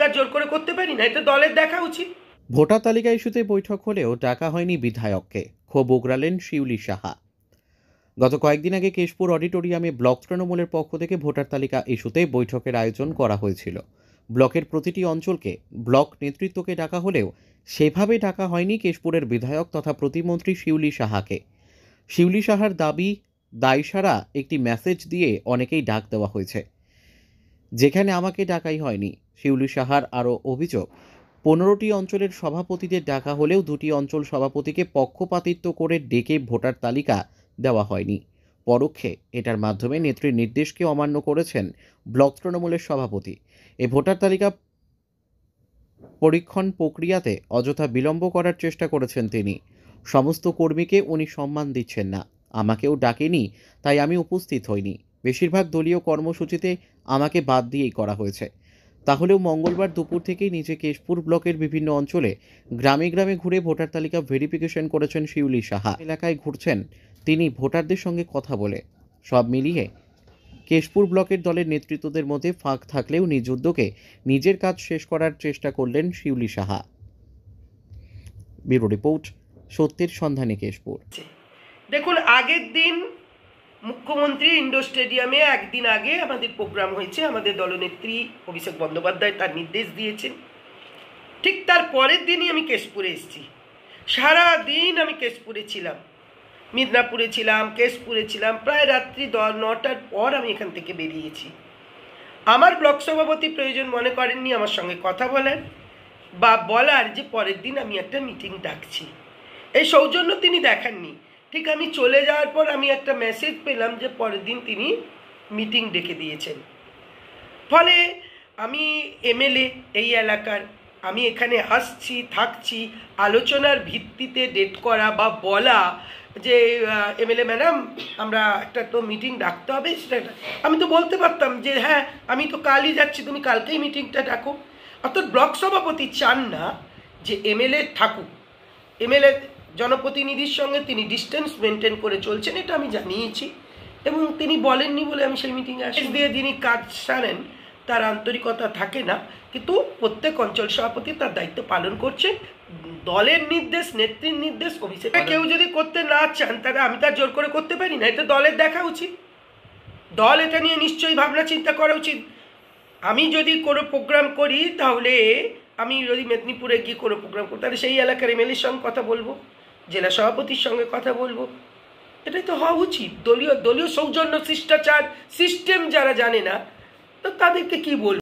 তার জোর করে করতে পারি না, এটা দলের দেখা উচিত। ভোটার তালিকা ইস্যুতে বৈঠক হলেও ডাকা হয়নি বিধায়ককে, ক্ষোভ উগরালেন শিউলি সাহা। গত কয়েকদিন আগে কেশপুর অডিটোরিয়ামে ব্লক তৃণমূলের পক্ষ থেকে ভোটার তালিকা ইস্যুতে বৈঠকের আয়োজন করা হয়েছিল। ব্লকের প্রতিটি অঞ্চলকে ব্লক নেতৃত্বকে ডাকা হলেও সেভাবে ডাকা হয়নি কেশপুরের বিধায়ক তথা প্রতিমন্ত্রী শিউলি সাহাকে। শিউলি সাহার দাবি, দায়সারা একটি মেসেজ দিয়ে অনেকেই ডাক দেওয়া হয়েছে, যেখানে আমাকে ডাকাই হয়নি। শিউলি সাহার আরও অভিযোগ, 15টি অঞ্চলের সভাপতিদের ডাকা হলেও 2টি অঞ্চল সভাপতিকে পক্ষপাতিত্ব করে ডেকে ভোটার তালিকা দেওয়া হয়নি। পরোক্ষে এটার মাধ্যমে নেত্রীর নির্দেশকে অমান্য করেছেন ব্লক তৃণমূলের সভাপতি। এই ভোটার তালিকা পরীক্ষণ প্রক্রিয়াতে অযথা বিলম্ব করার চেষ্টা করেছেন তিনি। সমস্ত কর্মীকে উনি সম্মান দিচ্ছেন না, আমাকেও ডাকেনি, তাই আমি উপস্থিত হইনি। বেশিরভাগ দলীয় কর্মসূচিতে আমাকে বাদ দিয়েই করা হয়েছে। তাহলেও মঙ্গলবার দুপুর থেকেই নিজে কেশপুর ব্লকের বিভিন্ন অঞ্চলে গ্রামে গ্রামে ঘুরে ভোটার তালিকা ভেরিফিকেশন করেছেন শিউলি সাহা। এলাকায় ঘুরছেন তিনি ভোটারদের সঙ্গে কথা বলে। সব মিলিয়ে কেশপুর ব্লকের দলের নেতৃত্বদের মধ্যে ফাঁক থাকলেও নিজ উদ্যোগে নিজের কাজ শেষ করার চেষ্টা করলেন শিউলি সাহা। ব্যুরো রিপোর্ট, সত্যের সন্ধানে কেশপুর। দেখুন, আগের দিন মুখ্যমন্ত্রী ইন্ডোর স্টেডিয়ামে একদিন আগে আমাদের প্রোগ্রাম হয়েছে, আমাদের দলনেত্রী অভিষেক বন্দ্যোপাধ্যায় তার নির্দেশ দিয়েছেন। ঠিক তার পরের দিনই আমি কেশপুরে এসেছি। সারা দিন আমি কেশপুরে ছিলাম, মিদনাপুরে ছিলাম, কেশপুরে ছিলাম। প্রায় রাত্রি 9টার পর আমি এখান থেকে বেরিয়েছি। আমার ব্লক সভাপতি প্রয়োজন মনে করেননি আমার সঙ্গে কথা বলেন বা বলার যে পরের দিন আমি একটা মিটিং ডাকছি, এই সৌজন্য তিনি দেখাননি। ঠিক আমি চলে যাওয়ার পর আমি একটা মেসেজ পেলাম যে পরের দিন তিনি মিটিং ডেকে দিয়েছেন। ফলে আমি এমএলএ এই এলাকার, আমি এখানে আসছি, থাকছি, আলোচনার ভিত্তিতে ডেট করা বা বলা যে এমএলএ ম্যাডাম আমরা একটা তো মিটিং ডাকতে হবে, সেটা আমি তো বলতে পারতাম যে হ্যাঁ আমি তো কালই যাচ্ছি, তুমি কালকেই মিটিংটা ডাকো। অর্থাৎ ব্লক সভাপতি চান না যে এমএলএ থাকুক। এমএলএ জনপ্রতিনিধির সঙ্গে তিনি ডিস্টেন্স মেনটেন করে চলছেন, এটা আমি জানিয়েছি এবং তিনি বলেননি বলে আমি সেই মিটিংয়ে আসি। দিয়ে যিনি কাজ সারেন তার আন্তরিকতা থাকে না, কিন্তু প্রত্যেক অঞ্চল সভাপতি তার দায়িত্ব পালন করছেন। দলের নির্দেশ, নেত্রীর নির্দেশ, অভিষেক কেউ যদি করতে না চান তাহলে আমি তার জোর করে করতে পারি না, এটা দলের দেখা উচিত। দল এটা নিয়ে নিশ্চয়ই ভাবনা চিন্তা করা উচিত। আমি যদি কোনো প্রোগ্রাম করি তাহলে আমি যদি মেদিনীপুরে গিয়ে কোনো প্রোগ্রাম করি তাহলে সেই এলাকার এমএলএর সঙ্গে কথা বলবো, জেলা সভাপতির সঙ্গে কথা বলবো, এটাই তো হওয়া উচিত। দলীয় সৌজন্য, শিষ্টাচার, সিস্টেম যারা জানে না তো তাদেরকে কি বলবো।